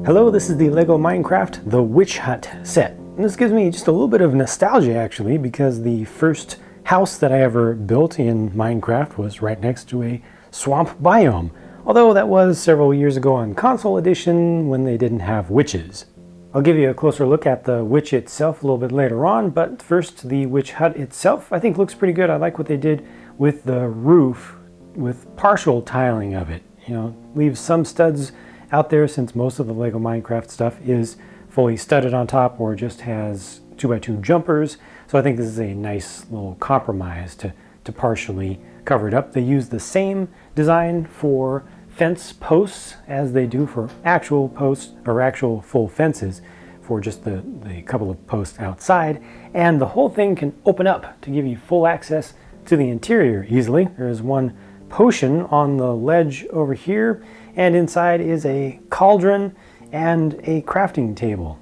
Hello, this is the LEGO Minecraft The Witch Hut set. And this gives me just a little bit of nostalgia actually, because the first house that I ever built in Minecraft was right next to a swamp biome. Although that was several years ago on console edition when they didn't have witches. I'll give you a closer look at the witch itself a little bit later on, but first the witch hut itself I think looks pretty good. I like what they did with the roof with partial tiling of it. You know, leave some studs out there since most of the LEGO Minecraft stuff is fully studded on top or just has 2x2 jumpers. So I think this is a nice little compromise to partially cover it up. They use the same design for fence posts as they do for actual posts or actual full fences for just the couple of posts outside. And the whole thing can open up to give you full access to the interior easily. There is one potion on the ledge over here, and inside is a cauldron and a crafting table.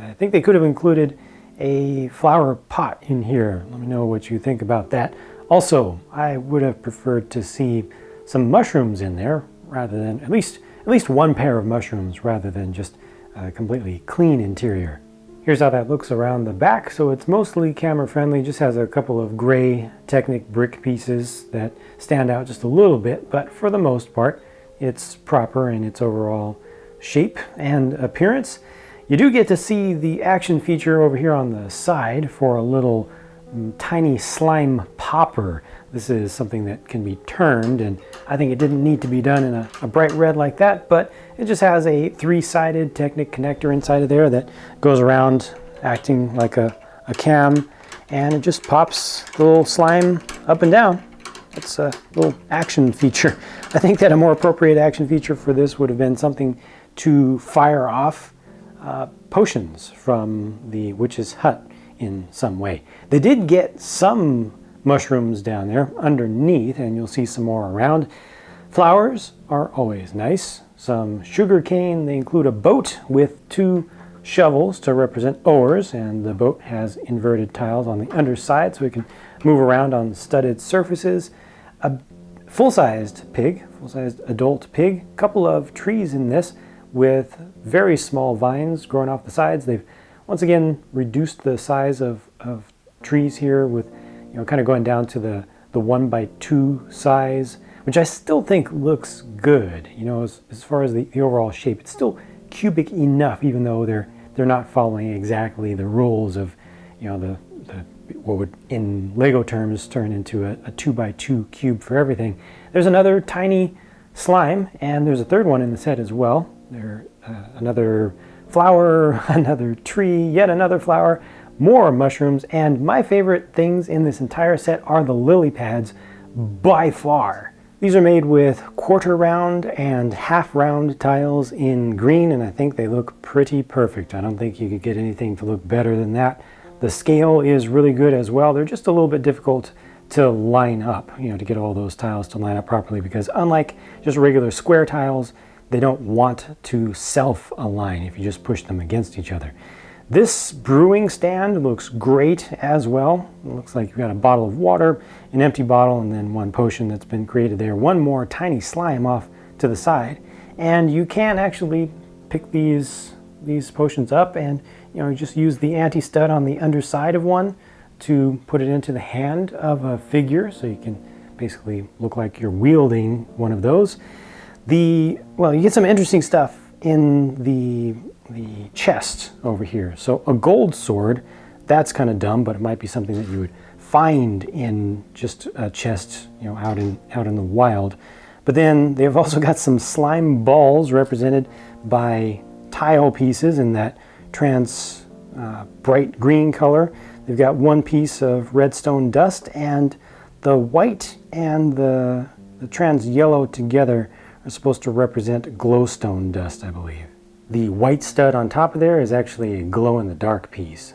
I think they could have included a flower pot in here. Let me know what you think about that. Also, I would have preferred to see some mushrooms in there rather than at least one pair of mushrooms rather than just a completely clean interior. Here's how that looks around the back. So it's mostly camera friendly, just has a couple of gray Technic brick pieces that stand out just a little bit, but for the most part it's proper in its overall shape and appearance. You do get to see the action feature over here on the side for a little tiny slime popper. This is something that can be turned, and I think it didn't need to be done in a bright red like that, but it just has a three-sided Technic connector inside of there that goes around acting like a cam, and it just pops the little slime up and down. It's a little action feature. I think that a more appropriate action feature for this would have been something to fire off potions from the witch's hut in some way. They did get some mushrooms down there underneath, and you'll see some more around. Flowers are always nice. Some sugar cane. They include a boat with two shovels to represent oars, and the boat has inverted tiles on the underside so it can move around on studded surfaces. A full-sized pig, full-sized adult pig. A couple of trees in this with very small vines growing off the sides. They've once again reduced the size of trees here with, you know, kind of going down to the 1x2 size, which I still think looks good. You know, as far as the overall shape, it's still cubic enough, even though they're not following exactly the rules of, you know, what would in Lego terms turn into a 2x2 cube for everything. There's another tiny slime, and there's a third one in the set as well. Another flower, another tree, yet another flower, more mushrooms, and my favorite things in this entire set are the lily pads by far. These are made with quarter round and half round tiles in green, and I think they look pretty perfect. I don't think you could get anything to look better than that. The scale is really good as well. They're just a little bit difficult to line up, you know, to get all those tiles to line up properly, because unlike just regular square tiles, they don't want to self-align if you just push them against each other. This brewing stand looks great as well. It looks like you've got a bottle of water, an empty bottle, and then one potion that's been created there. One more tiny slime off to the side. And you can actually pick these potions up and, you know, just use the anti-stud on the underside of one to put it into the hand of a figure, so you can basically look like you're wielding one of those. Well, you get some interesting stuff in the chest over here. So a gold sword, that's kind of dumb, but it might be something that you would find in just a chest, you know, out in the wild. But then they've also got some slime balls represented by tile pieces in that trans bright green color. They've got one piece of redstone dust, and the white and the trans yellow together are supposed to represent glowstone dust, I believe. The white stud on top of there is actually a glow-in-the-dark piece.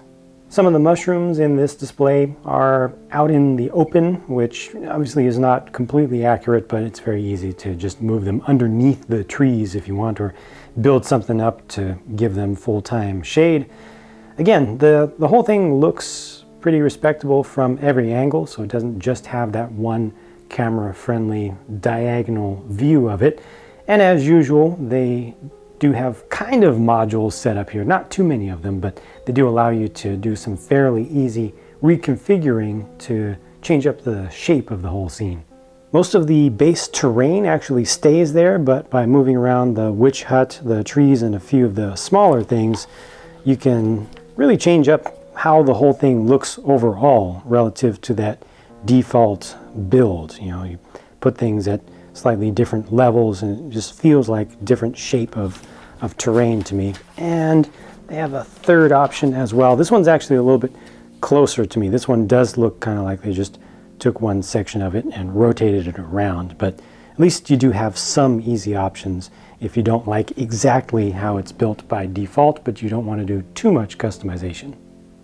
Some of the mushrooms in this display are out in the open, which obviously is not completely accurate, but it's very easy to just move them underneath the trees if you want, or build something up to give them full-time shade. Again, the whole thing looks pretty respectable from every angle, so it doesn't just have that one camera-friendly diagonal view of it. And as usual, they do have kind of modules set up here. Not too many of them, but they do allow you to do some fairly easy reconfiguring to change up the shape of the whole scene. Most of the base terrain actually stays there, but by moving around the witch hut, the trees, and a few of the smaller things, you can really change up how the whole thing looks overall relative to that default build. You know, you put things at slightly different levels and it just feels like different shape of terrain to me. And they have a third option as well. This one's actually a little bit closer to me. This one does look kind of like they just took one section of it and rotated it around, but at least you do have some easy options if you don't like exactly how it's built by default, but you don't want to do too much customization.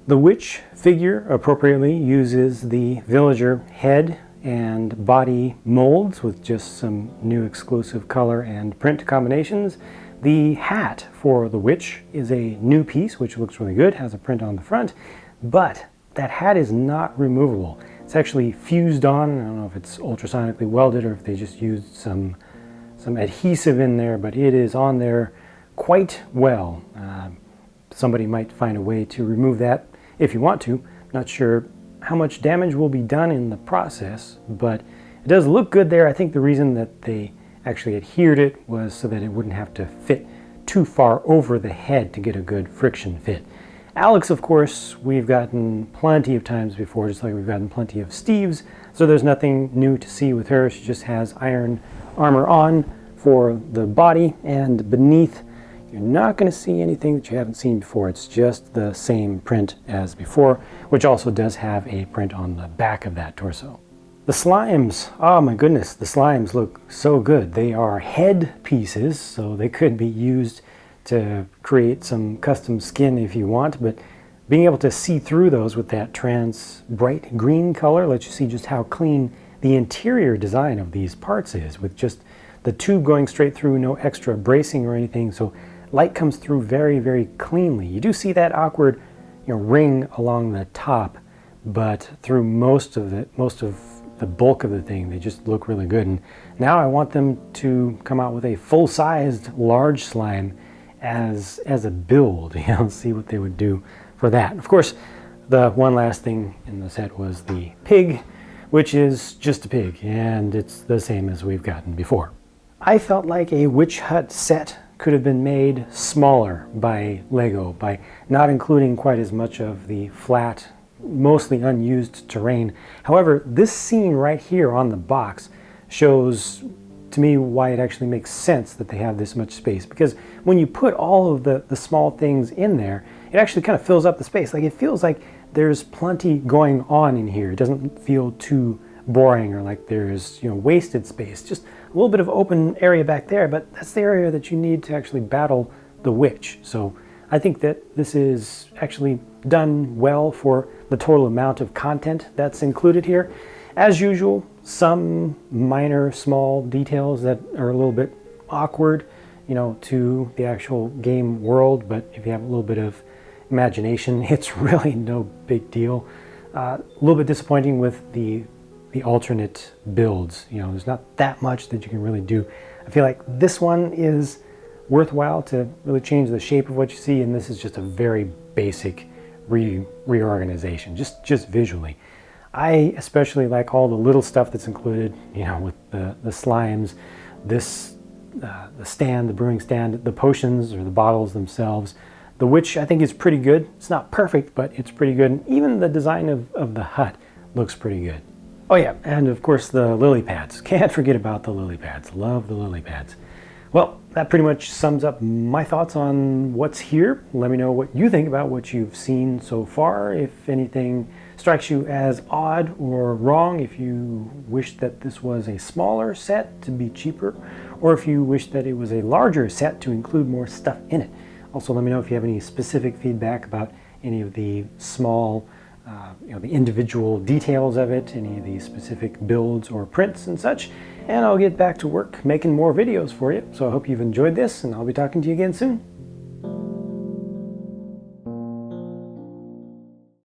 The witch figure appropriately uses the villager head and body molds with just some new exclusive color and print combinations. The hat for the witch is a new piece, which looks really good, has a print on the front, but that hat is not removable. It's actually fused on. I don't know if it's ultrasonically welded or if they just used some adhesive in there, but it is on there quite well. Somebody might find a way to remove that if you want to. Not sure how much damage will be done in the process, but it does look good there. I think the reason that they actually adhered it was so that it wouldn't have to fit too far over the head to get a good friction fit. Alex, of course, we've gotten plenty of times before, just like we've gotten plenty of Steves, so there's nothing new to see with her. She just has iron armor on for the body, and beneath you're not going to see anything that you haven't seen before. It's just the same print as before, which also does have a print on the back of that torso. The slimes, oh my goodness, the slimes look so good. They are head pieces, so they could be used to create some custom skin if you want, but being able to see through those with that bright green color lets you see just how clean the interior design of these parts is, with just the tube going straight through, no extra bracing or anything, so light comes through very, very cleanly. You do see that awkward, ring along the top, but through most of the bulk of the thing, they just look really good. And now I want them to come out with a full-sized large slime as a build, see what they would do for that. Of course, the one last thing in the set was the pig, which is just a pig, and it's the same as we've gotten before. I felt like a witch hut set could have been made smaller by Lego, by not including quite as much of the flat, mostly unused terrain. However, this scene right here on the box shows to me why it actually makes sense that they have this much space, because when you put all of the small things in there, it actually kind of fills up the space. Like, it feels like there's plenty going on in here. It doesn't feel too boring or like there's wasted space. Just a little bit of open area back there, but that's the area that you need to actually battle the witch. So I think that this is actually done well for the total amount of content that's included here. As usual, some minor small details that are a little bit awkward, to the actual game world, but if you have a little bit of imagination, it's really no big deal. A little bit disappointing with the alternate builds. There's not that much that you can really do. I feel like this one is worthwhile to really change the shape of what you see, and this is just a very basic reorganization, just visually. I especially like all the little stuff that's included, with the slimes, the stand, the brewing stand, the potions or the bottles themselves. The witch, I think, is pretty good. It's not perfect, but it's pretty good. And even the design of the hut looks pretty good. Oh yeah, and of course the lily pads. Can't forget about the lily pads. Love the lily pads. Well, that pretty much sums up my thoughts on what's here. Let me know what you think about what you've seen so far. If anything strikes you as odd or wrong, if you wish that this was a smaller set to be cheaper, or if you wish that it was a larger set to include more stuff in it. Also, let me know if you have any specific feedback about any of the small, the individual details of it, any of the specific builds or prints and such, and I'll get back to work making more videos for you. So I hope you've enjoyed this, and I'll be talking to you again soon.